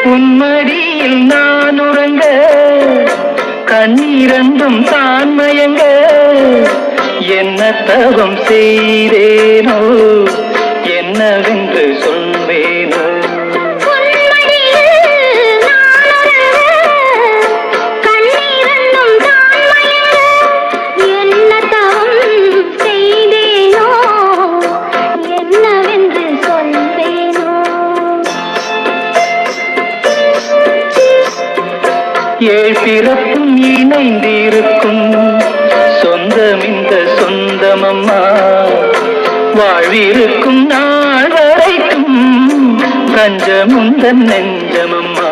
உன்மடியில் நான் உறங்க கண்ணீரண்டும் தான் மயங்க என்ன தவம் செய்தேனோ என்னவென்று சொல்வேனோ. ஏழ் பிறப்பும் இணைந்திருக்கும் சொந்தம் இந்த சொந்தமம்மா, வாழ்விருக்கும் நாள் வரைக்கும் தஞ்சமுந்தன் நெஞ்சமம்மா.